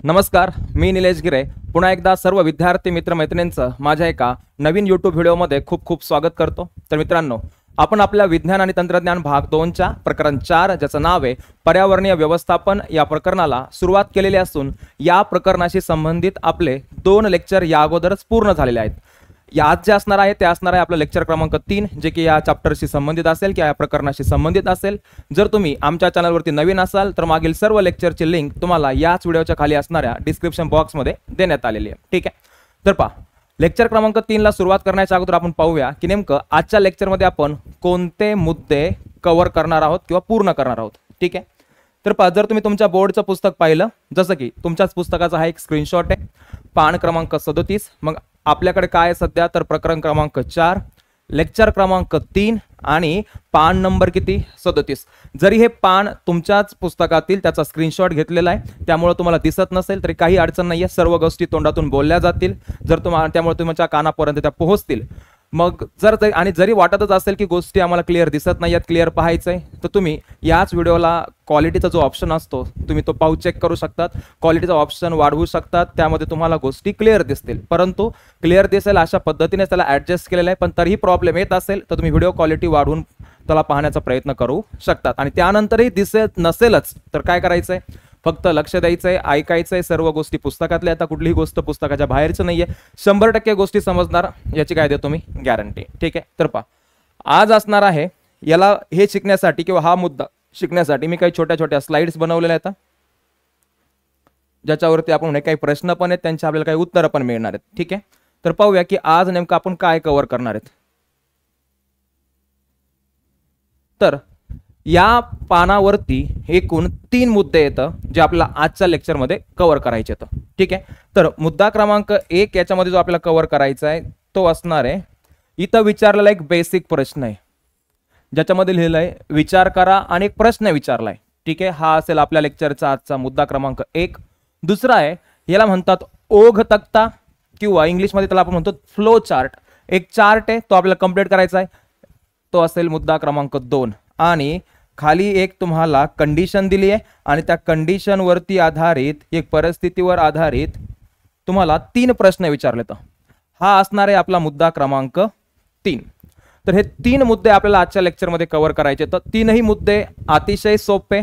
नमस्कार, मी निलेश गिरे पुन्हा एकदा सर्व विद्यार्थी मित्रमैत्रिणींचं माझ्या एका नवीन यूट्यूब व्हिडिओमध्ये खूप खूप स्वागत करतो। तर मित्रांनो, आपण आपल्या विज्ञान आणि तंत्रज्ञान भाग 2च्या प्रकरण 4 ज्याचं नाव आहे पर्यावरणीय व्यवस्थापन या प्रकरणाला सुरुवात केलेली असून या प्रकरणाशी संबंधित आपले 2 लेक्चर या अगोदरच पूर्ण झालेले आहेत। आज जे असणार आहे ते असणार आहे आपलं लेक्चर क्रमांक 3 जे की या चॅप्टरशी संबंधित असेल किंवा या प्रकरणाशी संबंधित असेल। जर तुम्ही आमच्या चॅनलवरती नवीन असाल तर मागील सर्व लेक्चरची लिंक तुम्हाला याच व्हिडिओच्या खाली असणाऱ्या डिस्क्रिप्शन बॉक्समध्ये देण्यात आलेली आहे। ठीक आहे, तर पहा, लेक्चर क्रमांक 3 ला सुरुवात करण्याच्या अगोदर आपण पाहूया की नेमकं आजच्या लेक्चरमध्ये आपण कोणते मुद्दे कव्हर करणार आहोत किंवा पूर्ण करणार आहोत। ठीक आहे, तर पहा, जर तुम्ही तुमच्या बोर्डचं पुस्तक पाहिलं, जसं की तुमच्याच पुस्तकाचा हा एक स्क्रीनशॉट आहे, पान क्रमांक 37। मग आपल्याकडे काय आहे सध्या तर प्रकरण क्रमांक 4 लेक्चर क्रमांक 3 आणि पान नंबर किती 37। जरी हे पान तुमच्याच पुस्तकातील त्याचा स्क्रीनशॉट घेतलेला आहे त्यामुळे तुम्हाला दिसत नसेल तरी काही अडचण नाहीये, सर्व गोष्टी तोंडातून बोलल्या जातील, जर तुम्हाला त्यामुळे तुमच्या कानापर्यंत त्या पोहोचतील। मग जरी वाटतच असेल की गोष्टी आम्हाला क्लिअर दिसत नाहीत, क्लिअर पाहायचंय, तर तुम्ही याच व्हिडिओला क्वालिटीचा जो ऑप्शन असतो तुम्ही तो पाहू चेक करू शकतात, क्वालिटीचा ऑप्शन वाढवू शकतात, त्यामध्ये तुम्हाला गोष्टी क्लिअर दिसतील। परंतु क्लिअर दिसेल अशा पद्धतीने त्याला ॲडजस्ट केलेलं आहे, पण तरीही प्रॉब्लेम येत असेल तर तुम्ही व्हिडिओ क्वालिटी वाढवून त्याला पाहण्याचा प्रयत्न करू शकतात। आणि त्यानंतरही दिसत नसेलच तर काय करायचंय, फक्त लक्ष द्यायचंय, ऐकायचंय, सर्व गोष्टी पुस्तकातल्या, आता कुठलीही गोष्ट पुस्तकाच्या बाहेरचं नाहीये, 100% गोष्टी समजणार याची काय देतो मी गॅरंटी। ठीक आहे, तर पहा, आज असणार आहे याला हे शिकण्यासाठी किंवा हा मुद्दा शिकण्यासाठी मी काही छोट्या छोट्या स्लाइड्स बनवलेल्या आहेत ज्याच्यावरती आपण काही प्रश्न पण आहेत त्यांची आपल्याला काही उत्तरं पण मिळणार आहेत। ठीक आहे, तर पाहूया की आज नेमकं आपण काय कव्हर करणार आहेत। तर या पानावरती एकूण 3 मुद्दे येतं जे आपल्याला आजच्या लेक्चरमध्ये कव्हर करायचे आहेत। ठीक आहे, तर मुद्दा क्रमांक 1 याच्यामध्ये जो आपल्याला कव्हर करायचा आहे तो असणार आहे, इथं विचारलेला एक बेसिक प्रश्न आहे ज्याच्यामध्ये लिहिलंय विचार करा आणि एक प्रश्न विचारलाय। ठीक आहे, हा असेल आपल्या लेक्चरचा आजचा मुद्दा क्रमांक 1। दुसरा आहे, याला म्हणतात ओघ तक्ता किंवा इंग्लिशमध्ये त्याला आपण म्हणतो फ्लो चार्ट, एक चार्ट आहे तो आपल्याला कंप्लीट करायचा आहे, तो असेल मुद्दा क्रमांक 2। आणि खाली एक तुम्हाला कंडिशन दिली आहे आणि त्या कंडिशन वरती आधारित एक परिस्थितीवर आधारित तुम्हाला 3 प्रश्न विचारलेत, हा असणार आहे आपला मुद्दा क्रमांक 3। तर हे 3 मुद्दे आपल्याला आजच्या लेक्चरमध्ये कव्हर करायचे, तर 3ही मुद्दे अतिशय सोपे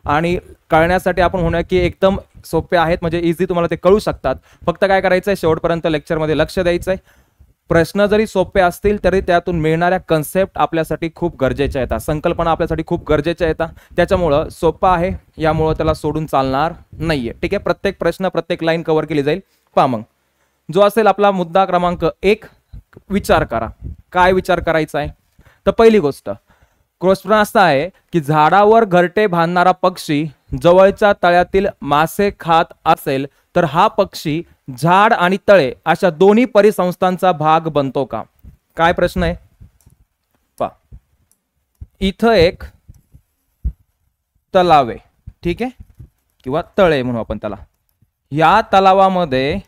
आणि कळण्यासाठी आपण म्हणूया की एकदम सोपे आहेत, म्हणजे इझी तुम्हाला ते कळू शकतात। फक्त काय करायचंय, शेवटपर्यंत लेक्चरमध्ये लक्ष द्यायचंय। प्रश्न जरी सोपे असतील तरी त्यातून मिळणाऱ्या कन्सेप्ट आपल्यासाठी खूप गरजेच्या आहेत, संकल्पना आपल्यासाठी खूप गरजेच्या आहेत, त्याच्यामुळं सोपा आहे यामुळे त्याला सोडून चालणार नाहीये। ठीक आहे, प्रत्येक प्रश्न प्रत्येक लाईन कव्हर केली जाईल। पहा, मग जो असेल आपला मुद्दा क्रमांक 1, विचार करा। काय विचार करायचा आहे, तर पहिली गोष्ट प्रश्न असा आहे की झाडावर घरटे बांधणारा पक्षी जवळच्या तळ्यातील मासे खात असेल तर हा पक्षी झाड आणि तळे अशा दोन्ही परिसंस्थांचा भाग बनतो का? काय प्रश्न आहे पहा, इथं एक तलाव आहे, ठीक आहे, किंवा तळे म्हणू आपण त्याला, या तलावामध्ये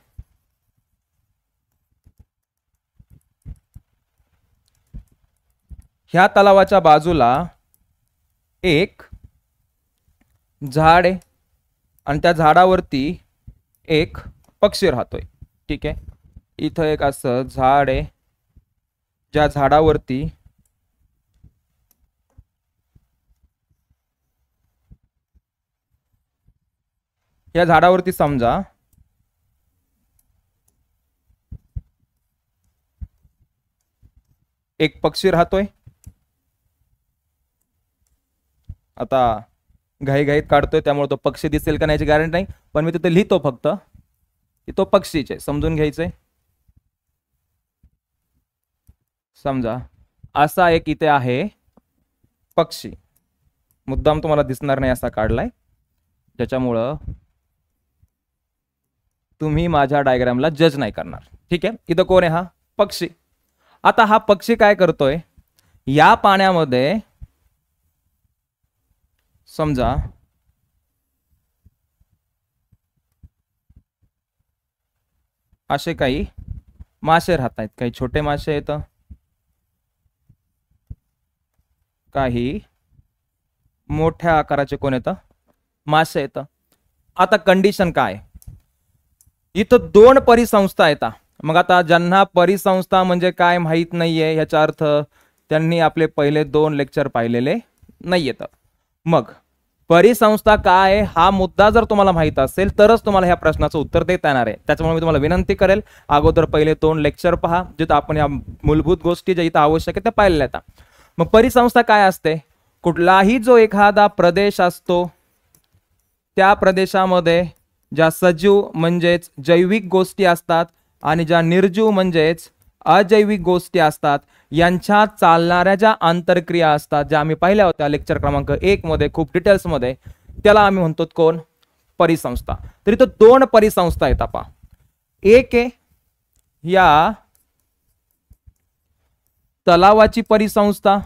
ह्या तलावाच्या बाजूला एक झाड आहे आणि त्या झाडावरती एक पक्षी राहतोय। ठीक आहे, इथं एक असं झाड आहे ज्या झाडावरती या झाडावरती समजा एक पक्षी राहतोय। आता घाईघाईत काढतोय त्यामुळे तो पक्षी दिसेल का नाही गॅरंटी नाही, पण मी तिथे लिहितो फक्त की तो पक्षीचे समजून घ्यायचंय। समजा असा एक इथे आहे पक्षी, मुद्दाम तुम्हाला दिसणार नाही असा काढलाय ज्याच्यामुळं तुम्ही माझ्या डायग्रामला जज नाही करणार। ठीक आहे, इथं कोण आहे, हा पक्षी। आता हा पक्षी काय करतोय, या पाण्यामध्ये समजा असे काही मासे राहत आहेत, काही छोटे मासे आहेत, काही मोठ्या आकाराचे कोण येतं मासे येतं। आता कंडिशन काय, इथं दोन परिसंस्था येतात. मग आता ज्यांना परिसंस्था म्हणजे काय माहीत नाहीये याचा अर्थ त्यांनी आपले पहिले 2 लेक्चर पाहिलेले नाहीयेत. मग परिसंस्था काय आहे हा मुद्दा जर तुम्हाला माहित असेल तरच तुम्हाला ह्या प्रश्नाचं उत्तर देता येणार आहे. त्याच्यामुळे मी तुम्हाला विनंती करेल अगोदर पहिले 2 लेक्चर पहा जिथं आपण या मूलभूत गोष्टी ज्या इथं आवश्यक आहे त्या पाहिलेल्या आहेत. मग परिसंस्था काय असते? कुठलाही जो एखादा प्रदेश असतो त्या प्रदेशामध्ये ज्या सजीव म्हणजेच जैविक गोष्टी असतात आणि ज्या निर्जीव म्हणजेच अजैविक गोष्टी असतात यांच्या चालणाऱ्या ज्या आंतरक्रिया असतात ज्या आम्ही पाहिल्या होत्या लेक्चर क्रमांक 1 मध्ये खूप डिटेल्स मध्ये, त्याला आम्ही म्हणतो कोण? परिसंस्था. तर इथं 2 परिसंस्था आहेत. पहा, एक आहे या तलावाची परिसंस्था,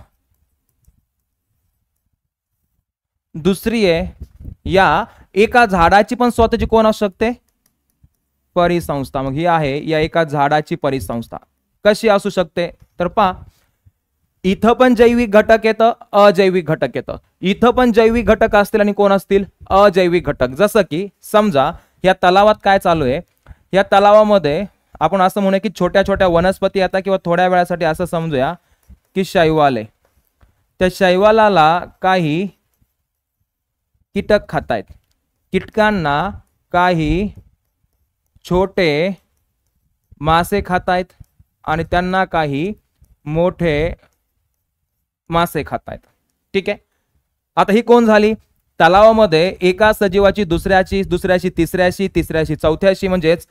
दुसरी आहे या एका झाडाची पण स्वतःची कोण असू शकते? परिसंस्था. मग ही आहे या एका झाडाची परिसंस्था. कशी असू शकते? तर पहा, इथं पण जैविक घटक येतं, अजैविक घटक येतं. इथं पण जैविक घटक असतील आणि कोण असतील? अजैविक घटक. जसं की समजा या तलावात काय चालू आहे, या तलावामध्ये आपण असं म्हणूया की छोट्या छोट्या वनस्पती येतात किंवा थोड्या वेळासाठी असं समजूया की शैवाल आहे. त्या शैवालाला काही कीटक खातायत. कीटकांना काही छोटे मासे खातायत आणि त्यांना काही मोठे मासे खातायत. ठीक आहे. आता ही कोण झाली? तलावामध्ये एका सजीवाची दुसऱ्याची, दुसऱ्याशी तिसऱ्याशी, तिसऱ्याशी चौथ्याशी म्हणजेच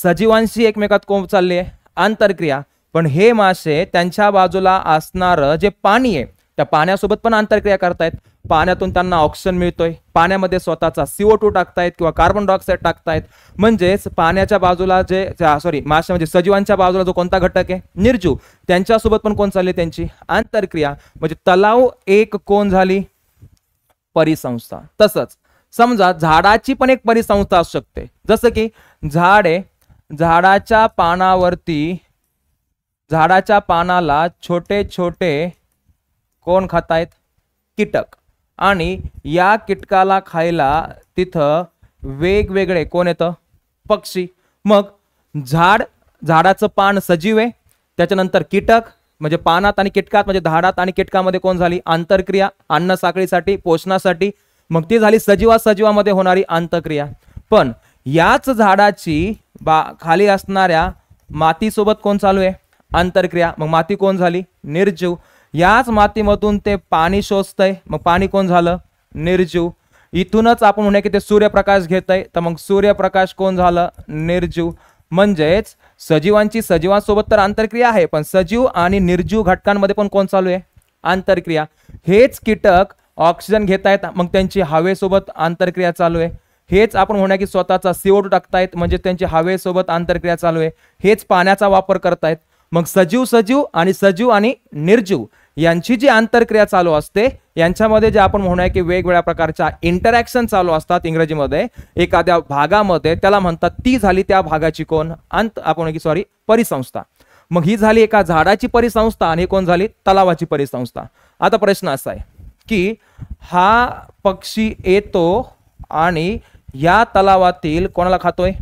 सजीवांशी एकमेकात कोण चालली आहे? आंतरक्रिया. पण हे मासे त्यांच्या बाजूला असणारं जे पाणी आहे त्या पाण्यासोबत पण आंतरक्रिया करतायत. पाण्यातून त्यांना ऑक्सिजन मिळतोय, पाण्यामध्ये स्वतःचा CO2 टाकतायत किंवा कार्बन डायऑक्साईड टाकतायत. म्हणजेच पाण्याच्या बाजूला जे मासे म्हणजे सजीवांच्या बाजूला जो कोणता घटक आहे? निर्जीव. त्यांच्यासोबत पण कोण चालली? त्यांची आंतरक्रिया. म्हणजे तलाव एक कोण झाली? परिसंस्था. तसंच समजा झाडाची पण एक परिसंस्था असू शकते. जसं की झाड आहे, झाडाच्या पानाला छोटे छोटे कोण खातायत? कीटक. आणि या कीटकाला खायला तिथं वेगवेगळे कोण येतं? पक्षी. मग झाडाचं पान सजीव आहे, त्याच्यानंतर कीटक म्हणजे पानात आणि कीटकात म्हणजे झाडात आणि कीटकामध्ये कोण झाली? आंतरक्रिया. अन्न साखळीसाठी, पोषणासाठी. मग ती झाली सजीवामध्ये होणारी आंतरक्रिया. पण याच झाडाची खाली असणाऱ्या मातीसोबत कोण चालू आहे? आंतरक्रिया. मग माती कोण झाली? निर्जीव. याच मातीमधून ते पाणी शोषतंय, मग पाणी कोण झालं? निर्जीव. इथूनच आपण म्हणूया की ते सूर्यप्रकाश घेतंय, तर मग सूर्यप्रकाश कोण झालं? निर्जीव. म्हणजेच सजीवांसोबत तर आंतरक्रिया आहे, पण सजीव आणि निर्जीव घटकांमध्ये पण कोण चालू आहे? आंतरक्रिया. हेच कीटक ऑक्सिजन घेतायत, मग त्यांची हवेसोबत आंतरक्रिया चालू आहे. हेच आपण म्हणूया की स्वतःचा CO2 टाकतायत, म्हणजे त्यांची हवेसोबत आंतरक्रिया चालू आहे. हेच पाण्याचा वापर करतायत. मग सजीव आणि निर्जीव यांची जी आंतरक्रिया चालू असते यांच्यामध्ये जे आपण म्हणूया की वेगवेगळ्या प्रकारच्या इंटरॅक्शन चालू असतात इंग्रजीमध्ये एखाद्या भागामध्ये, त्याला म्हणतात ती झाली त्या भागाची कोण? परिसंस्था. मग ही झाली एका झाडाची परिसंस्था आणि कोण झाली? तलावाची परिसंस्था. आता प्रश्न असा आहे की हा पक्षी येतो आणि या तलावातील कोणाला खातोय?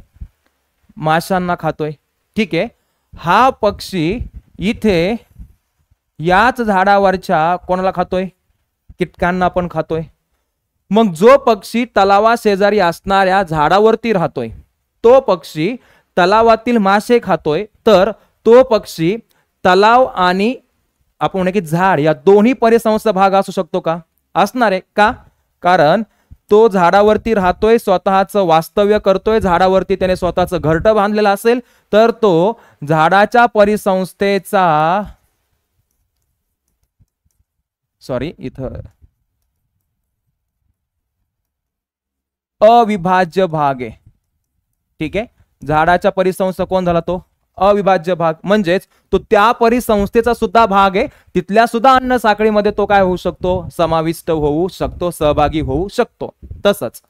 माशांना खातोय. ठीक आहे. हा पक्षी इथे याच झाडावरच्या कोणाला खातोय? कीटकांना पण खातोय. मग जो पक्षी तलावा शेजारी असणाऱ्या झाडावरती राहतोय तो पक्षी तलावातील मासे खातोय, तर तो पक्षी तलाव आणि आपण म्हणू की झाड या दोन्ही परिसंस्था भाग असू शकतो का? असणार आहे. का? कारण तो झाडावरती राहतोय, स्वतःचं वास्तव्य करतोय झाडावरती, त्याने स्वतःचं घरटं बांधलेलं असेल तर तो झाडाच्या परिसंस्थेचा अविभाज्य भाग आहे. ठीक आहे. झाडाच्या परिसंस्था कोण झाला? तो अविभाज्य भाग. म्हणजेच तो त्या परिसंस्थेचा सुद्धा भाग आहे, तिथल्या सुद्धा अन्न साखळीमध्ये तो काय होऊ शकतो? समाविष्ट होऊ शकतो, सहभागी होऊ शकतो. तसंच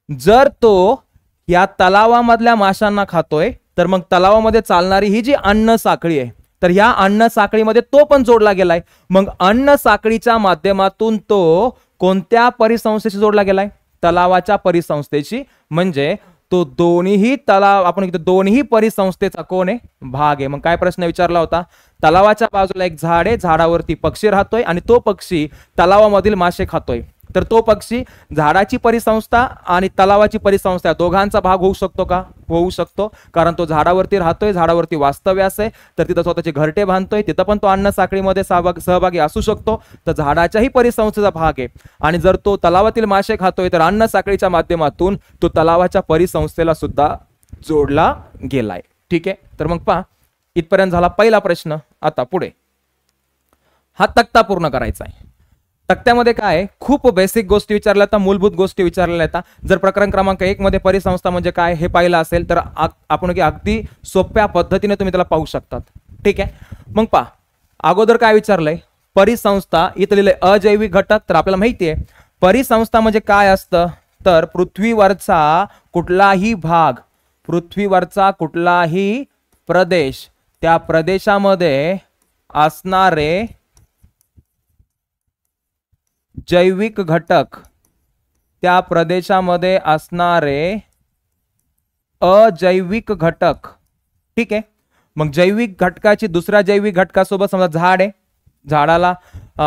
जर तो या तलावामधल्या माशांना खातोय तर मग तलावामध्ये चालणारी ही जी अन्न साखळी आहे तर या अन्न साखळीमध्ये तो पण जोडला गेलाय. मग अन्न साखळीच्या माध्यमातून तो कोणत्या परिसंस्थेशी जोडला गेलाय? तलावाच्या परिसंस्थेशी. म्हणजे तो दोन्ही तलाव आपण दोन्ही परिसंस्थेचा कोण आहे भाग आहे. मग काय प्रश्न विचारला होता, तलावाच्या बाजूला एक झाड आहे, झाडावरती पक्षी राहतोय आणि तो पक्षी तलावामधील मासे खातोय. तर तो पक्षी झाडाची परिसंस्था आणि तलावाची परिसंस्था दोघांचा भाग होऊ शकतो का? होऊ शकतो, कारण तो झाडावरती राहतोय, झाडावरती वास्तव्यास आहे, तर तिथं स्वतःचे घरटे बांधतोय, तिथं पण तो अन्न साखळीमध्ये सहभागी असू शकतो. तर झाडाच्याही परिसंस्थेचा भाग आहे. आणि जर तो तलावातील मासे खातोय तर अन्न साखळीच्या माध्यमातून तो तलावाच्या परिसंस्थेला सुद्धा जोडला गेलाय. ठीक आहे, तर मग पहा इथपर्यंत झाला पहिला प्रश्न. आता पुढे हा तक्ता पूर्ण करायचा आहे. तक्त्यामध्ये काय खूप बेसिक गोष्टी विचारल्या जातात, मूलभूत गोष्टी विचारल्या जातात. जर प्रकरण क्रमांक 1 मध्ये परिसंस्था म्हणजे काय हे पाहिलं असेल तर आपण अगदी सोप्या पद्धतीने तुम्ही त्याला पाहू शकतात. ठीक आहे, मग पहा अगोदर काय विचारलंय, परिसंस्था. इथं लिहिलंय अजैविक घटक. तर आपल्याला माहिती आहे परिसंस्था म्हणजे काय असतं, तर पृथ्वीवरचा कुठलाही भाग, पृथ्वीवरचा कुठलाही प्रदेश, त्या प्रदेशामध्ये असणारे जैविक घटक, त्या प्रदेशामध्ये असणारे अजैविक घटक. ठीक आहे, मग जैविक घटकाची दुसऱ्या जैविक घटकासोबत समजा झाड आहे, झाडाला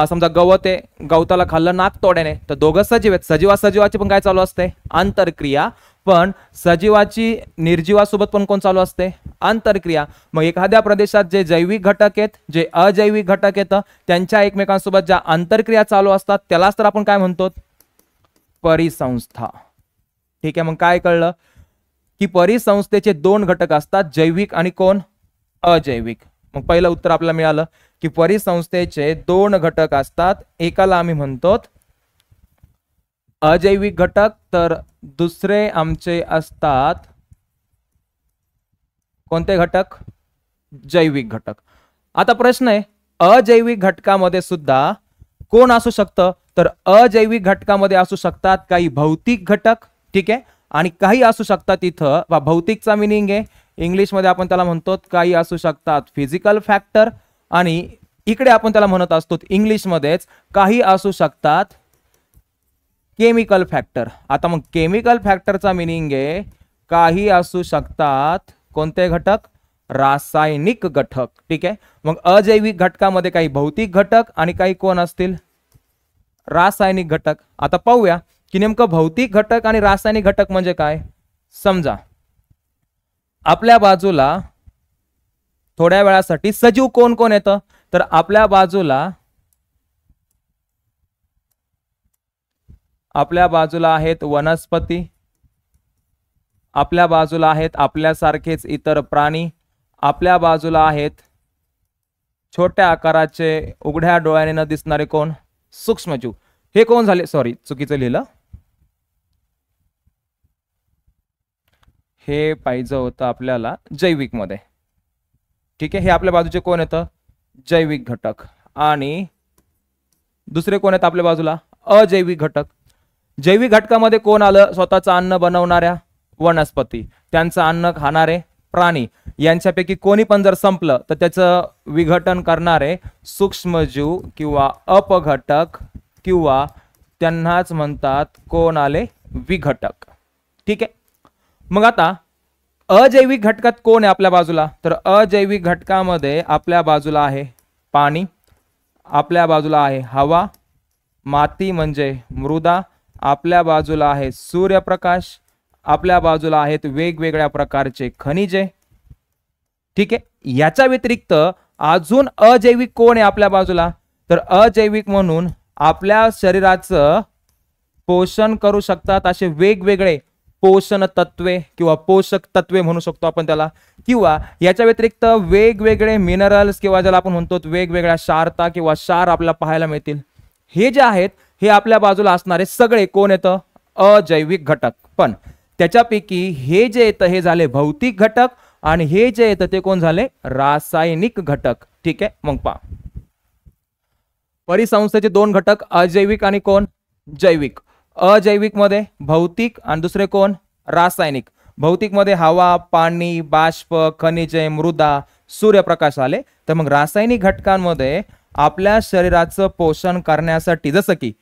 समजा गवत आहे, गवताला खाल्लं नाक तोड्याने, तर दोघं सजीव आहेत. सजीवाची पण काय चालू असते आंतरक्रिया, पण सजीवाची निर्जीवासोबत पण कोण चालू असते आंतरक्रिया. मग एखाद्या प्रदेशात जे जैविक घटक आहेत, जे अजैविक घटक आहेत, त्यांच्या एकमेकांसोबत ज्या आंतरक्रिया चालू असतात त्यालाच तर आपण काय म्हणतो परिसंस्था. ठीक आहे, मग काय कळलं की परिसंस्थेचे 2 घटक असतात, जैविक आणि कोण अजैविक. मग पहिलं उत्तर आपल्याला मिळालं की परिसंस्थेचे 2 घटक असतात, एकाला आम्ही म्हणतो अजैविक घटक, तर दुसरे आमचे असतात कोणते घटक जैविक घटक. आता प्रश्न आहे अजैविक घटकामध्ये सुद्धा कोण असू शकतं, तर अजैविक घटकामध्ये असू शकतात काही भौतिक घटक. ठीक आहे, आणि काही असू शकतात इथं भौतिकचा मिनिंग आहे इंग्लिशमध्ये आपण त्याला म्हणतो काही असू शकतात फिजिकल फॅक्टर, आणि इकडे आपण त्याला म्हणत असतो इंग्लिशमध्येच काही असू शकतात केमिकल फॅक्टर. आता मग केमिकल फॅक्टरचा मिनिंग आहे काही असू शकतात कोणते घटक रासायनिक घटक. ठीक आहे, मग अजैविक घटकामध्ये काही भौतिक घटक आणि काही कोण असतील रासायनिक घटक. आता पाहूया की नेमकं भौतिक घटक आणि रासायनिक घटक म्हणजे काय. समजा आपल्या बाजूला थोड्या वेळासाठी सजीव कोण कोण येतं, तर आपल्या बाजूला आहेत वनस्पती, आपल्या बाजूला आहेत आपल्यासारखेच इतर प्राणी, आपल्या बाजूला आहेत छोट्या आकाराचे उघड्या डोळ्याने न दिसणारे कोण सूक्ष्मजीव. हे कोण झाले, सॉरी चुकीचं लिहिलं, हे पाहिजे होतं आपल्याला जैविक मध्ये. ठीक आहे, हे आपल्या बाजूचे कोण येतं जैविक घटक, आणि दुसरे कोण आहेत आपल्या बाजूला अजैविक घटक. जैविक घटकामध्ये कोण आलं, स्वतःचं अन्न बनवणाऱ्या वनस्पती, त्यांचं अन्न खाणारे प्राणी, यांच्यापैकी कोणी पण जर संपलं तर त्याचं विघटन करणारे सूक्ष्मजीव किंवा अपघटक, किंवा त्यांनाच म्हणतात कोण आले विघटक. ठीक आहे, मग आता अजैविक घटकात कोण आहे आपल्या बाजूला, तर अजैविक घटकामध्ये आपल्या बाजूला आहे पाणी, आपल्या बाजूला आहे हवा, माती म्हणजे मृदा, आपल्या बाजूला आहे सूर्यप्रकाश, आपल्या बाजूला आहेत वेगवेगळ्या प्रकारचे खनिजे. ठीक आहे, याच्या व्यतिरिक्त अजून अजैविक कोण आहे आपल्या बाजूला, तर अजैविक म्हणून आपल्या शरीराचं पोषण करू शकतात असे वेगवेगळे पोषण तत्वे किंवा पोषक तत्वे म्हणू शकतो आपण त्याला, किंवा याच्या व्यतिरिक्त वेगवेगळे मिनरल्स किंवा ज्याला आपण म्हणतो वेगवेगळ्या क्षारता किंवा क्षार आपल्याला पाहायला मिळतील. हे जे आहेत हे आपल्या बाजूला असणारे सगळे कोण येतं अजैविक घटक. पण त्याच्यापैकी हे जे येतं हे झाले भौतिक घटक, आणि हे जे येतं ते कोण झाले रासायनिक घटक. ठीक आहे, मग पहा परिसंस्थेचे 2 घटक अजैविक आणि कोण जैविक. अजैविक मध्ये भौतिक आणि दुसरे कोण रासायनिक. भौतिक मध्ये हवा, पाणी, बाष्प, खनिजे, मृदा, सूर्यप्रकाश आले. तर मग रासायनिक घटकांमध्ये आपल्या शरीराचं पोषण करण्यासाठी जसं की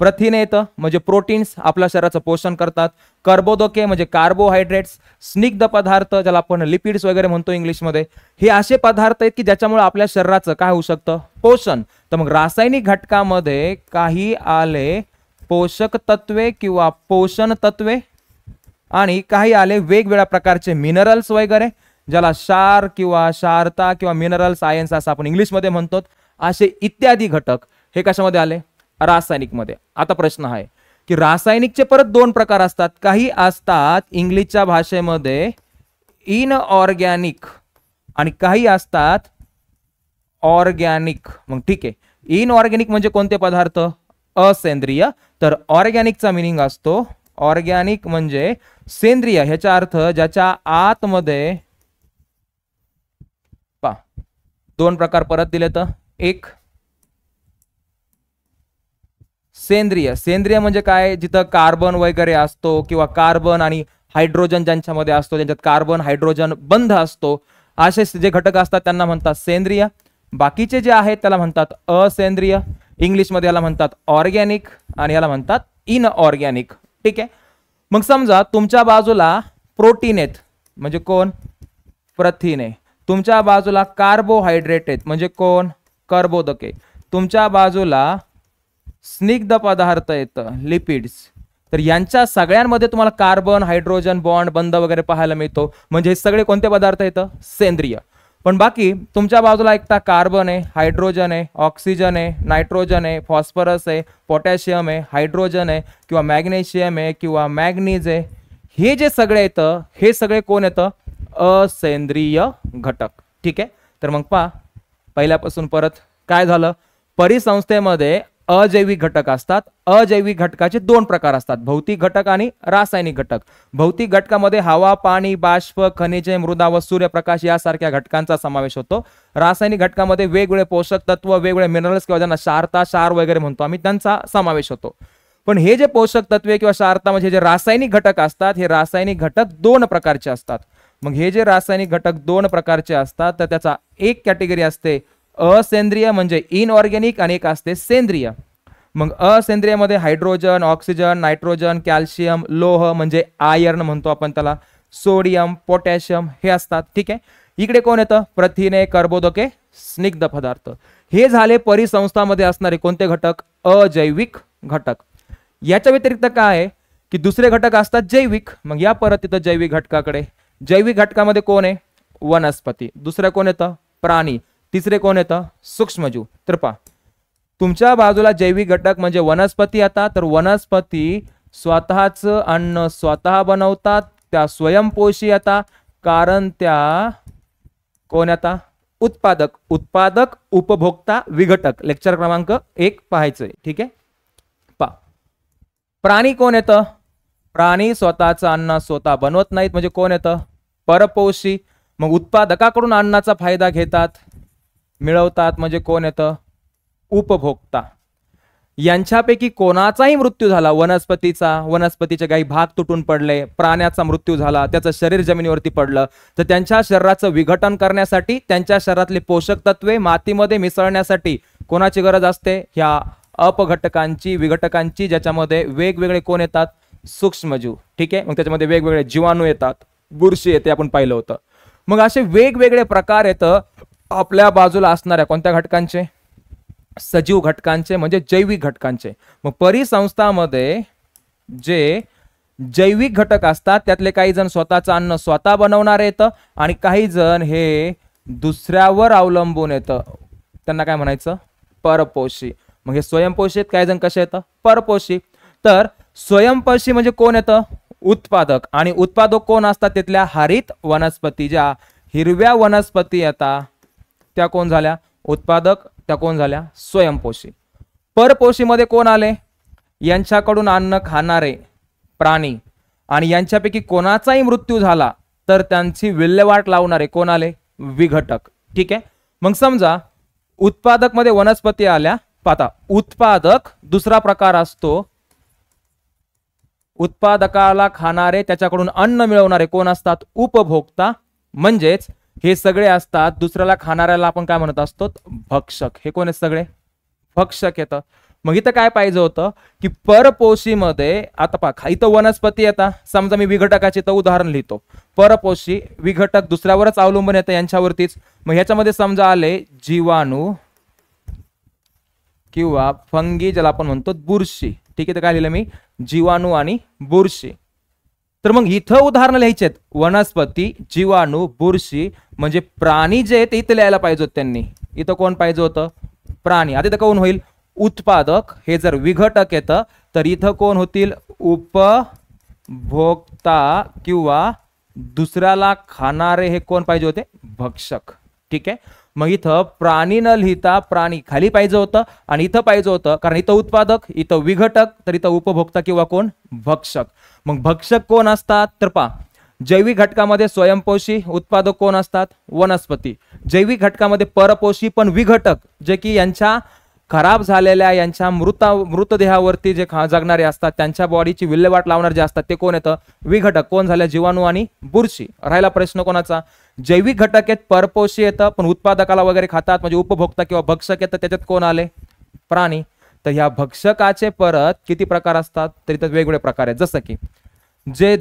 प्रथिने येतं म्हणजे प्रोटीन्स आपल्या शरीराचं पोषण करतात. कर्बोदके म्हणजे कार्बोहायड्रेट्स, स्निग्ध पदार्थ ज्याला आपण लिपिड्स वगैरे म्हणतो इंग्लिशमध्ये, हे असे पदार्थ आहेत की ज्याच्यामुळे आपल्या शरीराचं काय होऊ शकतं, पोषण. तर मग रासायनिक घटकामध्ये काही आले पोषक तत्वे किंवा पोषण तत्वे आणि काही आले वेगवेगळ्या प्रकारचे मिनरल्स वगैरे, ज्याला क्षार किंवा क्षारता किंवा मिनरल्स आयन्स असं आपण इंग्लिशमध्ये म्हणतो. असे इत्यादी घटक हे कशामध्ये आले, रासायनिक मध्ये. आता प्रश्न आहे की रासायनिकचे परत दोन प्रकार असतात. काही असतात इंग्लिशच्या भाषेमध्ये इनऑर्गॅनिक आणि काही असतात ऑर्गॅनिक. मग ठीक आहे, इनऑर्गॅनिक म्हणजे कोणते पदार्थ, असेंद्रिय. तर ऑर्गॅनिकचा मिनिंग असतो, ऑर्गॅनिक म्हणजे सेंद्रिय. ह्याचा अर्थ ज्याच्या आतमध्ये दोन प्रकार परत दिले. तर एक सेंद्रिय. सेंद्रिय म्हणजे काय, जिथं कार्बन वगैरे असतो किंवा कार्बन आणि हायड्रोजन ज्यांच्यामध्ये असतो, ज्यांच्यात कार्बन हायड्रोजन बंध असतो, असे जे घटक असतात त्यांना म्हणतात सेंद्रिय. बाकीचे जे आहेत त्याला म्हणतात असेंद्रिय. इंग्लिशमध्ये याला म्हणतात ऑर्गॅनिक आणि याला म्हणतात इनऑर्गॅनिक. ठीक आहे. मग समजा तुमच्या बाजूला प्रोटीन आहेत म्हणजे कोण, प्रथिने. तुमच्या बाजूला कार्बोहायड्रेट आहेत म्हणजे कोण, कर्बोदके. तुमच्या बाजूला स्निग्ध पदार्थ येतं लिपिड्स. तर यांच्या सगळ्यांमध्ये तुम्हाला कार्बन हायड्रोजन बॉन्ड बंध वगैरे पाहायला मिळतो. म्हणजे हे सगळे कोणते पदार्थ येतं, सेंद्रिय. पण बाकी तुमच्या बाजूला एकटा कार्बन आहे, हायड्रोजन आहे, ऑक्सिजन आहे, नायट्रोजन आहे, फॉस्फरस आहे, पोटॅशियम आहे, हायड्रोजन आहे किंवा मॅग्नेशियम आहे किंवा मॅग्नीज आहे. हे जे सगळे येतं हे सगळे कोण येतं, असेंद्रिय घटक. ठीक आहे. तर मग पहा पहिल्यापासून परत काय झालं, परिसंस्थेमध्ये अजैविक घटक असतात. अजैविक घटकाचे दोन प्रकार असतात, भौतिक घटक आणि रासायनिक घटक. भौतिक घटकामध्ये हवा, पाणी, बाष्प, खनिजे, मृदा व सूर्यप्रकाश यासारख्या घटकांचा समावेश होतो. रासायनिक घटकामध्ये वेगवेगळे पोषक तत्व, वेगवेगळे मिनरल्स किंवा ज्यांना क्षारता, क्षार वगैरे म्हणतो आम्ही, त्यांचा समावेश होतो. पण हे जे पोषक तत्वे किंवा क्षारता म्हणजे जे रासायनिक घटक असतात, हे रासायनिक घटक दोन प्रकारचे असतात. मग हे जे रासायनिक घटक दोन प्रकारचे असतात तर त्याचा एक कॅटेगरी असते असेंद्रिय म्हणजे इनऑर्गॅनिक आणि एक असते सेंद्रिय. मग असेंद्रिय मध्ये हायड्रोजन, ऑक्सिजन, नायट्रोजन, कॅल्शियम, लोह म्हणजे आयर्न म्हणतो आपण त्याला, सोडियम, पोटॅशियम हे असतात. ठीक आहे. इकडे कोण येतं, प्रथिने, कर्बोदके, स्निग्ध पदार्थ. हे झाले परिसंस्थामध्ये असणारे कोणते घटक, अजैविक घटक. याच्या व्यतिरिक्त काय आहे की दुसरे घटक असतात जैविक. मग या परत तिथं जैविक घटकाकडे. जैविक घटकामध्ये कोण आहे, वनस्पती. दुसरं कोण येतं, प्राणी. तिसरे कोण येतं, सूक्ष्मजीव. तर पहा तुमच्या बाजूला जैविक घटक म्हणजे वनस्पती येतात. तर वनस्पती स्वतःच अन्न स्वतः बनवतात, त्या स्वयंपोषी येतात कारण त्या कोण येतात, उत्पादक. उत्पादक, उपभोक्ता, विघटक. लेक्चर क्रमांक 1 पाहायचंय. ठीक आहे. पहा प्राणी कोण येतं, प्राणी स्वतःचं अन्न स्वतः बनवत नाहीत म्हणजे कोण येतं, परपोषी. मग उत्पादकाकडून अन्नाचा फायदा घेतात, मिळवतात म्हणजे कोण येतं, उपभोक्ता. यांच्यापैकी कोणाचाही मृत्यू झाला, वनस्पतीचा, वनस्पतीचे काही भाग तुटून पडले, प्राण्याचा मृत्यू झाला, त्याचं शरीर जमिनीवरती पडलं, तर त्यांच्या शरीराचं विघटन करण्यासाठी, त्यांच्या शरीरातले पोषक तत्वे मातीमध्ये मिसळण्यासाठी कोणाची गरज असते, ह्या अपघटकांची, विघटकांची, ज्याच्यामध्ये वेगवेगळे कोण येतात, सूक्ष्मजीव. ठीक आहे. मग त्याच्यामध्ये वेगवेगळे जीवाणू येतात, बुरशी येते, आपण पाहिलं होतं. मग असे वेगवेगळे प्रकार येतं आपल्या बाजूला असणाऱ्या कोणत्या घटकांचे, सजीव घटकांचे म्हणजे जैविक घटकांचे. मग परिसंस्थामध्ये जे जैविक घटक असतात त्यातले काही जण स्वतःचं अन्न स्वतः बनवणारे येतं आणि काही जण हे दुसऱ्यावर अवलंबून येतं, त्यांना काय म्हणायचं, परपोषी. मग हे स्वयंपोषी आहेत, काही जण कसे येतं, परपोषी. तर स्वयंपोषी म्हणजे कोण येतं, उत्पादक. आणि उत्पादक कोण असतात, तिथल्या हरित वनस्पती, ज्या हिरव्या वनस्पती येतात त्या कोण झाल्या, उत्पादक. त्या कोण झाल्या, स्वयंपोषी. परपोषी मध्ये कोण आले, यांच्याकडून अन्न खाणारे प्राणी आणि यांच्यापैकी कोणाचाही मृत्यू झाला तर त्यांची विल्हेवाट लावणारे कोण आले, विघटक. ठीक आहे. मग समजा उत्पादक मध्ये वनस्पती आल्या. पाहता उत्पादक दुसरा प्रकार असतो, उत्पादकाला खाणारे, त्याच्याकडून अन्न मिळवणारे कोण असतात, उपभोक्ता. म्हणजेच हे सगळे असतात, दुसऱ्याला खाणाऱ्याला आपण काय म्हणत असतो, भक्षक. हे कोण आहेत, सगळे भक्षक येतं. मग इथं काय पाहिजे होतं की परपोषीमध्ये आता पहा इथं वनस्पती येतात, समजा मी विघटकाचे तर उदाहरण लिहितो. परपोषी विघटक दुसऱ्यावरच अवलंबून येतं यांच्यावरतीच. मग ह्याच्यामध्ये समजा आले जीवाणू किंवा फंगी, ज्याला आपण म्हणतो बुरशी. ठीक आहे, तर काय लिहिलं मी, जीवाणू आणि बुरशी. तर मग इथं उदाहरणं लिहायचे आहेत, वनस्पती, जीवाणू, बुरशी, म्हणजे प्राणी जे आहेत ते इथं लिहायला पाहिजे होतं त्यांनी. इथं कोण पाहिजे होतं, प्राणी. आता इथं कोण होईल, उत्पादक. हे जर विघटक येतं तर इथं कोण होतील, उपभोक्ता किंवा दुसऱ्याला खाणारे, हे कोण पाहिजे होते, भक्षक. ठीक आहे, मग इथं प्राणी न लिहिता प्राणी खाली पाहिजे होतं आणि इथं पाहिजे होतं, कारण इथं उत्पादक, इथं विघटक, तर इथं उपभोक्ता किंवा कोण, भक्षक. मग भक्षक कोण असतात, तर पहा जैविक घटकामध्ये स्वयंपोषी, उत्पादक कोण असतात, वनस्पती. जैविक घटकामध्ये परपोषी पण विघटक, जे की यांच्या खराब झालेल्या यांच्या मृतदेहावरती जे जगणारे असतात, त्यांच्या बॉडीची विल्हेवाट लावणार जे असतात ते कोण येतं, विघटक. कोण झाले, जीवाणू आणि बुरशी. राहिला प्रश्न कोणाचा, जैविक घटक आहेत, परपोषी येतं पण उत्पादकाला वगैरे खातात, म्हणजे उपभोक्ता किंवा भक्षक येतं, त्याच्यात कोण आले, प्राणी. तर ह्या भक्षकाचे परत किती प्रकार असतात, तर इथं वेगवेगळे प्रकार आहेत. जसं की जे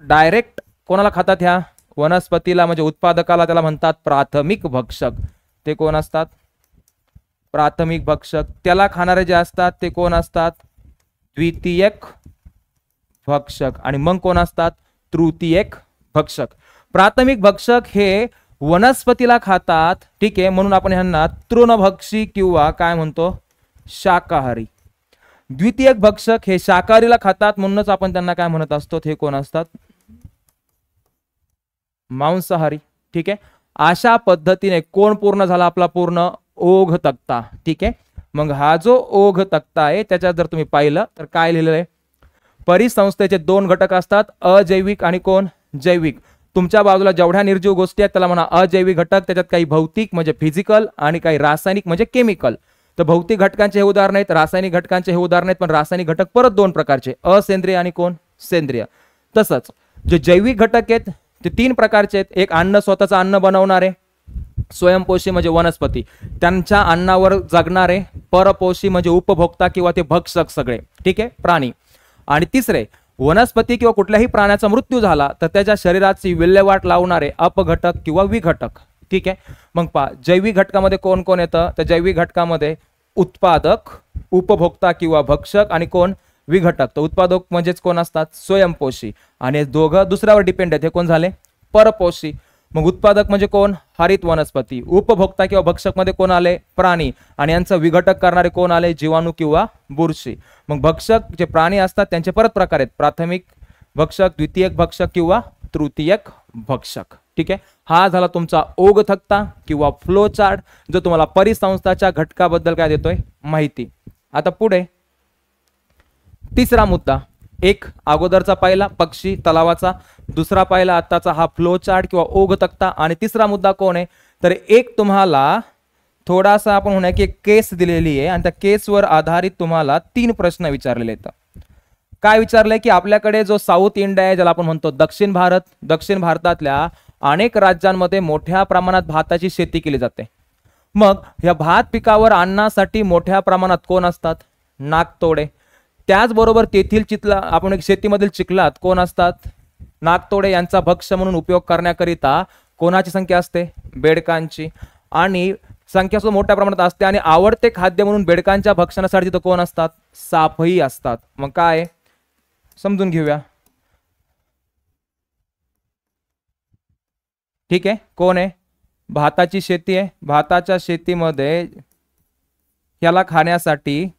डायरेक्ट कोणाला खातात, ह्या वनस्पतीला म्हणजे उत्पादकाला, त्याला म्हणतात प्राथमिक भक्षक. ते कोण असतात, प्राथमिक भक्षक. त्याला खाणारे जे असतात ते कोण असतात, द्वितीयक भक्षक. आणि मग कोण असतात, तृतीयक भक्षक. प्राथमिक भक्षक हे वनस्पतीला खातात, ठीक आहे, म्हणून आपण ह्यांना तृणभक्षी किंवा काय म्हणतो, शाकाहारी. द्वितीयक भक्षक हे शाकाहारीला खातात, म्हणूनच आपण त्यांना काय म्हणत असतो, हे कोण असतात, मांसाहारी. ठीक आहे, अशा पद्धतीने कोण पूर्ण झाला, आपला पूर्ण ओघ तक्ता. ठीक आहे, मग हा जो ओघ तक्ता आहे त्याच्यात जर तुम्ही पाहिलं तर काय लिहिलेलं आहे, परिसंस्थेचे दोन घटक असतात, अजैविक आणि कोण, जैविक. तुमच्या बाजूला जेवढ्या निर्जीव गोष्टी आहेत त्याला म्हणा अजैविक घटक. त्याच्यात काही भौतिक म्हणजे फिजिकल आणि काही रासायनिक म्हणजे केमिकल. तर भौतिक घटकांचे हे उदाहरण आहेत, रासायनिक घटकांचे हे उदाहरण आहेत. पण रासायनिक घटक परत दोन प्रकारचे, असेंद्रिय आणि कोण, सेंद्रिय. तसंच जे जैविक घटक आहेत ते तीन प्रकारचे आहेत. एक अन्न, स्वतःचं अन्न बनवणारे, स्वयंपोषी म्हणजे वनस्पती, त्यांच्या अन्नावर जगणारे. परपोषी म्हणजे उपभोक्ता किंवा ते भक्षक सगळे, ठीक आहे, प्राणी. आणि तिसरे, वनस्पती किंवा कुठल्याही प्राण्याचा मृत्यू झाला तर त्याच्या शरीराची विल्हेवाट लावणारे अपघटक किंवा विघटक. ठीक आहे, मग पहा जैविक घटकामध्ये कोण कोण येतं, तर जैविक घटकामध्ये उत्पादक, उपभोक्ता किंवा भक्षक आणि कोण, विघटक. तर उत्पादक म्हणजेच कोण असतात, स्वयंपोषी. आणि दोघं दुसऱ्यावर डिपेंड आहेत, हे कोण झाले, परपोषी. मग उत्पादक म्हणजे कोण, हरित वनस्पती. उपभोक्ता किंवा भक्षक मध्ये कोण आले, प्राणी. आणि यांचं विघटक करणारे कोण आले, जीवाणू किंवा बुरशी. मग भक्षक जे प्राणी असतात त्यांचे परत प्रकार आहेत, प्राथमिक भक्षक, द्वितीयक भक्षक किंवा तृतीयक भक्षक. ठीक आहे, हा झाला तुमचा ओघ तक्ता किंवा फ्लो चार्ट, जो तुम्हाला परिसंस्थाच्या घटकाबद्दल काय देतोय, माहिती. आता पुढे तिसरा मुद्दा, एक अगोदरचा पहिला पक्षी तलावाचा, दुसरा पहिला आताचा हा फ्लो चार्ट किंवा ओघ तक्ता, आणि तिसरा मुद्दा कोण आहे, तर एक तुम्हाला थोडासा आपण म्हणूया की एक केस दिलेली आहे आणि त्या केसवर आधारित तुम्हाला 3 प्रश्न विचारलेले आहेत. काय विचारलंय की आपल्याकडे जो साऊथ इंडिया आहे, ज्याला आपण म्हणतो दक्षिण भारत, दक्षिण भारतातल्या अनेक राज्यांमध्ये मोठ्या प्रमाणात भाताची शेती केली जाते. मग या भात पिकावर अन्नासाठी मोठ्या प्रमाणात कोण असतात, नाकतोडे. त्याचबरोबर तेथील आपण शेतीमधील चिखलात कोण असतात, नाकतोडे. यांचा भक्ष्य म्हणून उपयोग करण्याकरिता कोणाची संख्या असते, बेडकांची. आणि संख्या सुद्धा मोठ्या प्रमाणात असते. आणि आवडते खाद्य म्हणून बेडकांच्या भक्षणासाठी तर कोण असतात, सापही असतात. मग काय समजून घेऊया. ठीक आहे, कोण आहे, भाताची शेती आहे. भाताच्या शेतीमध्ये याला खाण्यासाठी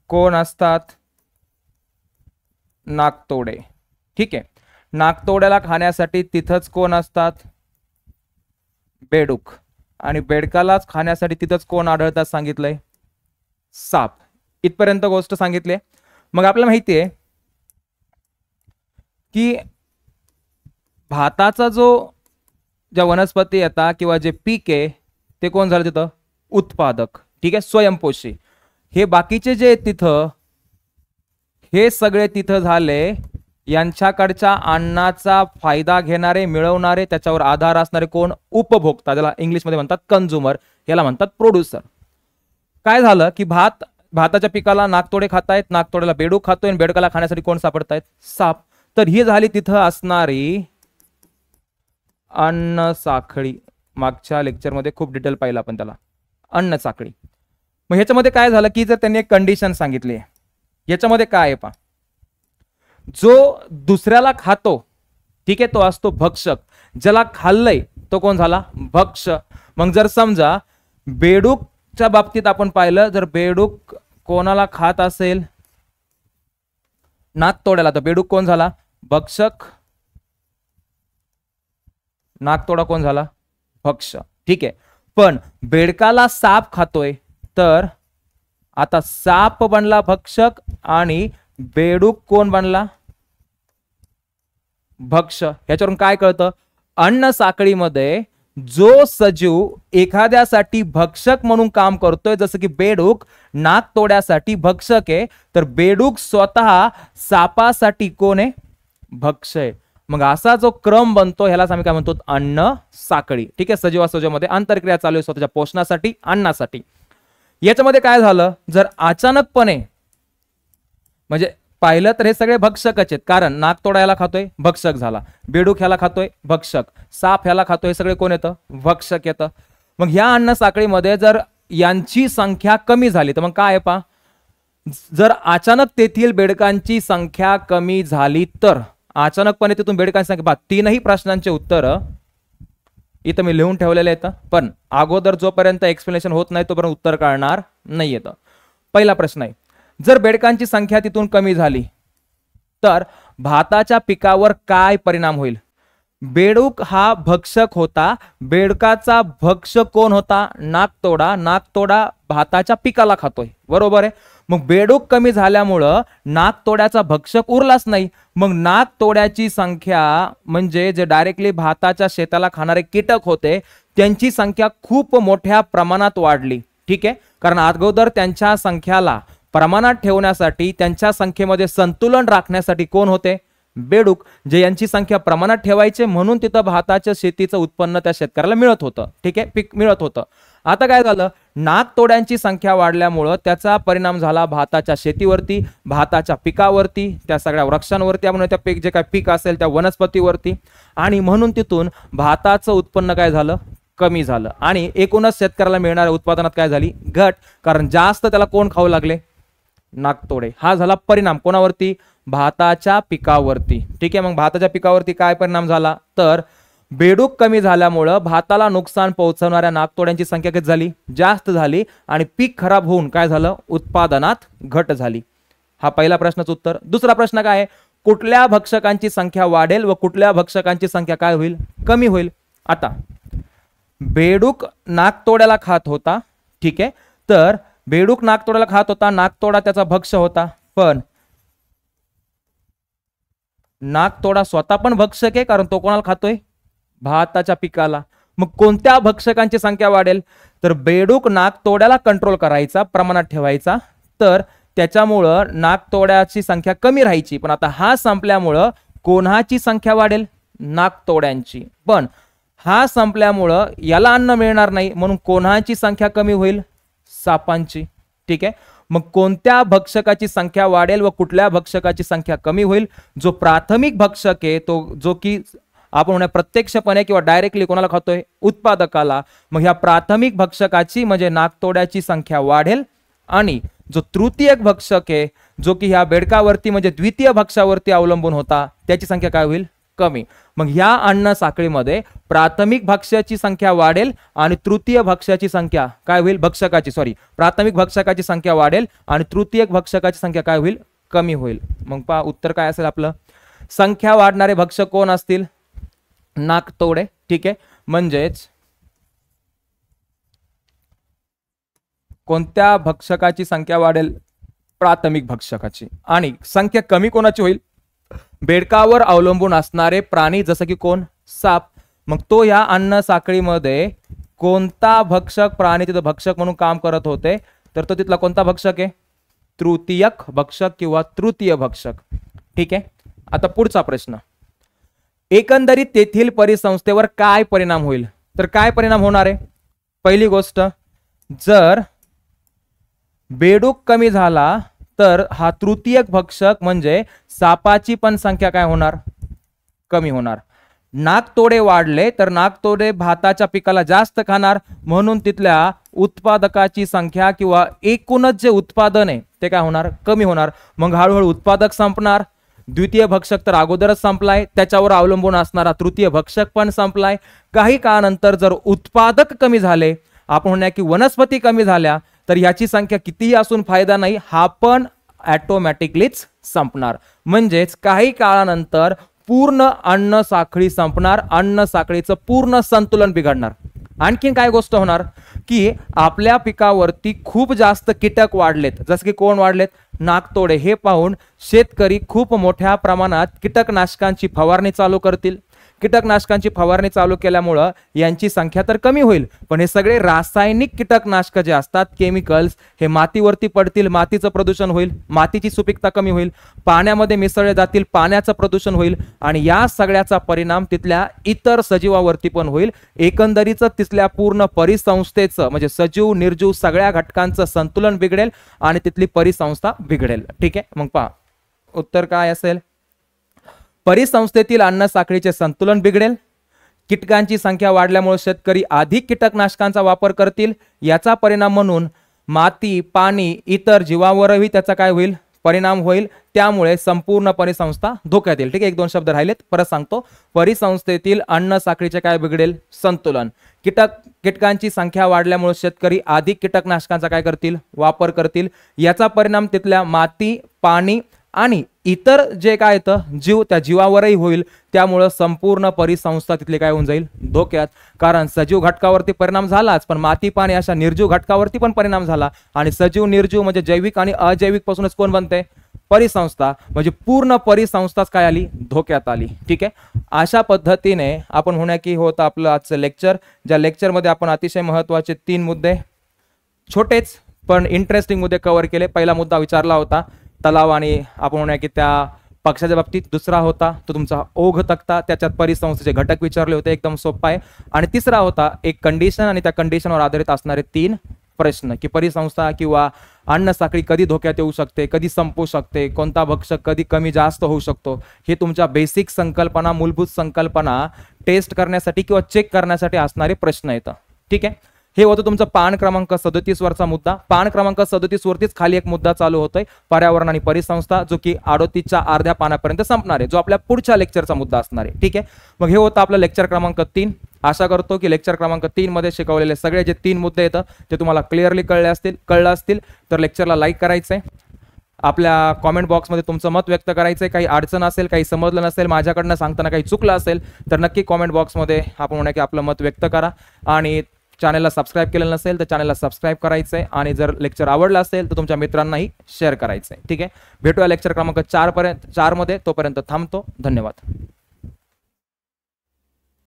कोण असतात, नाकतोडे. ठीक आहे, नाकतोड्याला खाण्यासाठी तिथंच कोण असतात, बेडूक. आणि बेडकालाच खाण्यासाठी तिथंच कोण आढळतात सांगितलंय, साप. इथपर्यंत गोष्ट सांगितली. मग आपल्याला माहिती आहे की भाताचा जो ज्या वनस्पती येतात किंवा जे पीक आहे ते कोण झालं तिथं, उत्पादक. ठीक आहे, स्वयंपोषी. हे बाकीचे जे तिथं, हे सगळे तिथं झाले यांच्याकडच्या अन्नाचा फायदा घेणारे, मिळवणारे, त्याच्यावर आधार असणारे कोण? उपभोक्ता, ज्याला इंग्लिशमध्ये म्हणतात कंझ्युमर, याला म्हणतात प्रोड्युसर. काय झालं की भाताच्या पिकाला नाकतोडे खातायत, नाकतोड्याला बेडूक खातोय आणि बेडकाला खाण्यासाठी कोण सापडतायत? साप. तर ही झाली तिथं असणारी अन्न साखळी. मागच्या लेक्चरमध्ये खूप डिटेल पाहिलं आपण त्याला, अन्न साखळी. मग ह्याच्यामध्ये काय झालं की जर त्यांनी एक कंडिशन सांगितली, याच्यामध्ये काय आहे पहा, जो दुसऱ्याला खातो, ठीक आहे, तो असतो भक्षक. ज्याला खाल्लंय तो कोण झाला? भक्ष. मग जर समजा बेडूकच्या बाबतीत आपण पाहिलं, जर बेडूक कोणाला खात असेल? नाकतोड्याला, तर बेडूक कोण झाला? भक्षक. नाकतोडा कोण झाला? भक्ष. ठीक आहे. पण बेडकाला साप खातोय, तर आता साप बनला भक्षक आणि बेडूक कोण बनला? भक्ष. याच्यावरून काय कळतं? अन्न साखळीमध्ये जो सजीव एखाद्यासाठी भक्षक म्हणून काम करतोय, जसं की बेडूक नाकतोड्यासाठी भक्षक आहे, तर बेडूक स्वतः सापासाठी कोण आहे? भक्ष आहे. मग असा जो क्रम बनतो ह्यालाच आम्ही काय म्हणतो? अन्न साखळी. ठीक आहे. सजीवासजीवामध्ये आंतरक्रिया चालू आहे स्वतःच्या पोषणासाठी, अन्नासाठी. याच्यामध्ये काय झालं, जर अचानकपणे, म्हणजे पाहिलं तर हे सगळे भक्षकच आहेत, कारण नाकतोडा ह्याला खातोय, भक्षक झाला. बेडूक ह्याला खातोय, भक्षक. साप ह्याला खातोय, हे सगळे कोण येतं? भक्षक येतं. मग ह्या अन्न साखळीमध्ये जर यांची संख्या कमी झाली तर मग काय आहे पहा, जर अचानक तेथील बेडकांची संख्या कमी झाली तर, अचानकपणे तिथून बेडकांची संख्या पहा, तीनही प्रश्नांचे उत्तर इथं मी लिहून ठेवलेले आहेत, पण अगोदर जोपर्यंत एक्सप्लेनेशन होत नाही तोपर्यंत उत्तर कळणार नाही येतं. पहिला प्रश्न आहे, जर बेडकांची संख्या तिथून कमी झाली तर भाताच्या पिकावर काय परिणाम होईल? बेडूक हा भक्षक होता, बेडकाचा भक्षक कोण होता? नाकतोडा. नाकतोडा भाताच्या पिकाला खातोय, बरोबर आहे. मग बेडूक कमी झाल्यामुळं नाकतोड्याचा भक्षक उरलाच नाही. मग नाकतोड्याची संख्या, म्हणजे जे डायरेक्टली भाताच्या शेताला खाणारे कीटक होते, त्यांची संख्या खूप मोठ्या प्रमाणात वाढली. ठीक आहे. कारण अगोदर त्यांच्या संख्याला प्रमाणात ठेवण्यासाठी, त्यांच्या संख्येमध्ये संतुलन राखण्यासाठी कोण होते? बेडूक. जे यांची संख्या प्रमाणात ठेवायचे, म्हणून तिथं भाताच्या शेतीचं उत्पन्न त्या शेतकऱ्याला मिळत होतं. ठीक आहे, पीक मिळत होतं. आता काय झालं, नाकतोड्यांची संख्या वाढल्यामुळं त्याचा परिणाम झाला भाताच्या शेतीवरती, भाताच्या पिकावरती, त्या सगळ्या वृक्षांवरती, आपण त्या पीक जे काय पीक असेल त्या वनस्पतीवरती, आणि म्हणून तिथून भाताचं उत्पन्न काय झालं? कमी झालं. आणि एकूणच शेतकऱ्याला मिळणाऱ्या उत्पादनात काय झाली? घट. कारण जास्त त्याला कोण खाऊ लागले? नाकतोडे. हा झाला परिणाम कोणावरती? भाताच्या पिकावरती. ठीक आहे. मग भाताच्या पिकावरती काय परिणाम झाला? तर बेडूक कमी झाल्यामुळं भाताला नुकसान पोहोचवणाऱ्या नाकतोड्यांची संख्या किती झाली? जास्त झाली. आणि पीक खराब होऊन काय झालं? उत्पादनात घट झाली. हा पहिला प्रश्नाचं उत्तर. दुसरा प्रश्न काय आहे? कुठल्या भक्षकांची संख्या वाढेल व कुठल्या भक्षकांची संख्या काय होईल? कमी होईल. आता बेडूक नाकतोड्याला खात होता, ठीक आहे, तर बेडूक नाकतोड्याला खात होता, नाकतोडा त्याचा भक्ष होता, पण नाकतोडा स्वतः पण भक्षक आहे, कारण तो कोणाला खातोय? भाताच्या पिकाला. मग कोणत्या भक्षकांची संख्या वाढेल? तर बेडूक नाकतोड्याला कंट्रोल करायचा, प्रमाणात ठेवायचा, तर त्याच्यामुळं नाकतोड्याची संख्या कमी राहायची. पण आता हा संपल्यामुळं कोणाची संख्या वाढेल? नाकतोड्यांची. पण हा संपल्यामुळं याला अन्न मिळणार नाही, म्हणून कोणाची संख्या कमी होईल? सापांची. ठीक आहे. मग कोणत्या भक्षकाची संख्या वाढेल व कुठल्या भक्षकाची संख्या कमी होईल? जो प्राथमिक भक्षक आहे, तो जो की आपण म्हणूया प्रत्यक्षपणे किंवा डायरेक्टली कोणाला खातोय? उत्पादकाला. मग ह्या प्राथमिक भक्षकाची म्हणजे नाकतोड्याची संख्या वाढेल. आणि जो तृतीयक भक्षक आहे, जो की ह्या बेडकावरती म्हणजे द्वितीय भक्षावरती अवलंबून होता, त्याची संख्या काय होईल? कमी. मग ह्या अन्न साखळीमध्ये प्राथमिक भक्ष्याची संख्या वाढेल आणि तृतीय भक्ष्याची संख्या काय होईल? प्राथमिक भक्षकाची संख्या वाढेल आणि तृतीयक भक्षकाची संख्या काय होईल? कमी होईल. मग पहा उत्तर काय असेल आपलं? संख्या वाढणारे भक्षक कोण असतील? नाकतोडे. ठीक आहे. म्हणजेच कोणत्या भक्षकाची संख्या वाढेल? प्राथमिक भक्षकाची. आणि संख्या कमी कोणाची होईल? बेडकावर अवलंबून असणारे प्राणी, जसं की कोण? साप. मग तो या अन्न साखळीमध्ये कोणता भक्षक प्राणी तिथं भक्षक म्हणून काम करत होते? तर तो तिथला कोणता भक्षक आहे? तृतीयक भक्षक किंवा तृतीय भक्षक. ठीक आहे. आता पुढचा प्रश्न, एकंदरीत तेथील परिसंस्थेवर काय परिणाम होईल? तर काय परिणाम होणार आहे? पहिली गोष्ट, जर बेडूक कमी झाला तर हा तृतीयक भक्षक म्हणजे सापाची पण संख्या काय होणार? कमी होणार. नाकतोडे वाढले तर नाकतोडे भाताच्या पिकाला जास्त खाणार, म्हणून तिथल्या उत्पादकाची संख्या किंवा एकूणच जे उत्पादन आहे ते काय होणार? कमी होणार. मग हळूहळू उत्पादक संपणार. द्वितीय भक्षक तर अगोदरच संपलाय, त्याच्यावर अवलंबून असणारा तृतीय भक्षक पण संपलाय. काही काळानंतर जर उत्पादक कमी झाले, आपण म्हणूया की वनस्पती कमी झाल्या, तर ह्याची संख्या कितीही असून फायदा नाही, हा पण ऑटोमॅटिकलीच संपणार. म्हणजेच काही काळानंतर पूर्ण अन्न साखळी संपणार, अन्न साखळीचं पूर्ण संतुलन बिघडणार. आणखीन काय गोष्ट होणार की आपल्या पिकावरती खूप जास्त कीटक वाढलेत, जसं की कोण वाढलेत? नाकतोडे. हे पाहून शेतकरी खूप मोठ्या प्रमाणात कीटकनाशकांची फवारणी चालू करतील. कीटकनाशकांची फवारणी चालू केल्यामुळं यांची संख्या तर कमी होईल, पण हे सगळे रासायनिक कीटकनाशक जे असतात, केमिकल्स, हे मातीवरती पडतील, मातीचं प्रदूषण होईल, मातीची सुपीकता कमी होईल, पाण्यामध्ये मिसळले जातील, पाण्याचं प्रदूषण होईल, आणि या सगळ्याचा परिणाम तिथल्या इतर सजीवावरती पण होईल. एकंदरीत तिथल्या पूर्ण परिसंस्थेचं म्हणजे सजीव निर्जीव सगळ्या घटकांचं संतुलन बिघडेल आणि तिथली परिसंस्था बिघडेल. ठीक आहे, मग पहा उत्तर काय असेल? परिसंस्थेतील अन्न साखळीचे संतुलन बिघडेल. कीटकांची संख्या वाढल्यामुळे शेतकरी अधिक कीटकनाशकांचा वापर करतील. याचा परिणाम म्हणून माती, पाणी, इतर जीवावरही त्याचा काय होईल? परिणाम होईल. त्यामुळे संपूर्ण परिसंस्था धोक्यात येईल. ठीक आहे, एक दोन शब्द राहिलेत, परत सांगतो. परिसंस्थेतील अन्न साखळीचे काय बिघडेल? संतुलन. कीटकांची संख्या वाढल्यामुळे शेतकरी अधिक कीटकनाशकांचा काय करतील? वापर करतील. याचा परिणाम तिथल्या माती, पाणी आणि इतर जे काय येतं जीव, त्या जीवावरही होईल. त्यामुळे संपूर्ण परिसंस्था तिथले काय होऊन जाईल? धोक्यात. कारण सजीव घटकावरती परिणाम झालाच, पण माती, पाणी अशा निर्जीव घटकावरती पण परिणाम झाला. आणि सजीव निर्जीव म्हणजे जैविक आणि अजैविक पासूनच कोण बनते? परिसंस्था. म्हणजे पूर्ण परिसंस्थाच काय आली? धोक्यात आली. ठीक आहे, अशा पद्धतीने आपण म्हणूया की होतं आपलं आजचं लेक्चर, ज्या लेक्चरमध्ये आपण अतिशय महत्वाचे 3 मुद्दे, छोटेच पण इंटरेस्टिंग मुद्दे कव्हर केले. पहिला मुद्दा विचारला होता तलाव आणि आपण म्हणूया की त्या पक्षाच्या बाबतीत. दुसरा होता तो तुमचा ओघ तक्ता, त्याच्यात परिसंस्थेचे घटक विचारले होते, एकदम सोपा आहे. आणि तिसरा होता एक कंडिशन आणि त्या कंडिशनवर आधारित असणारे 3 प्रश्न, की परिसंस्था किंवा अन्न साखळी कधी धोक्यात येऊ शकते, कधी संपू शकते, कोणता भक्षक कधी कमी जास्त होऊ शकतो, हे तुमच्या बेसिक संकल्पना, मूलभूत संकल्पना टेस्ट करण्यासाठी किंवा चेक करण्यासाठी असणारे प्रश्न येतात. ठीक आहे, हे होतं तुमचं पान क्रमांक 37 वरचा मुद्दा. पान क्रमांक 37 वरतीच खाली एक मुद्दा चालू होतोय, पर्यावरण आणि परिसंस्था, जो की 38च्या अर्ध्या पानापर्यंत संपणार आहे, जो आपल्या पुढच्या लेक्चरचा मुद्दा असणार आहे. ठीक आहे, मग हे होतं आपलं लेक्चर क्रमांक 3. आशा करतो की लेक्चर क्रमांक 3 मध्ये शिकवलेले सगळे जे 3 मुद्दे येतात ते तुम्हाला क्लिअरली कळलं असतील. तर लेक्चरला लाईक करायचंय, आपल्या कॉमेंट बॉक्समध्ये तुमचं मत व्यक्त करायचंय. काही अडचण असेल, काही समजलं नसेल, माझ्याकडनं सांगताना काही चुकलं असेल तर नक्की कॉमेंट बॉक्समध्ये आपण म्हणूया की आपलं मत व्यक्त करा. आणि चॅनलला सबस्क्राईब केलेलं नसेल तर चॅनलला सबस्क्राईब करायचंय, आणि जर लेक्चर आवडलं असेल तर तुमच्या मित्रांनाही शेअर करायचंय. ठीक आहे, भेटूया लेक्चर क्रमांक 4 मध्ये. तोपर्यंत थांबतो. धन्यवाद.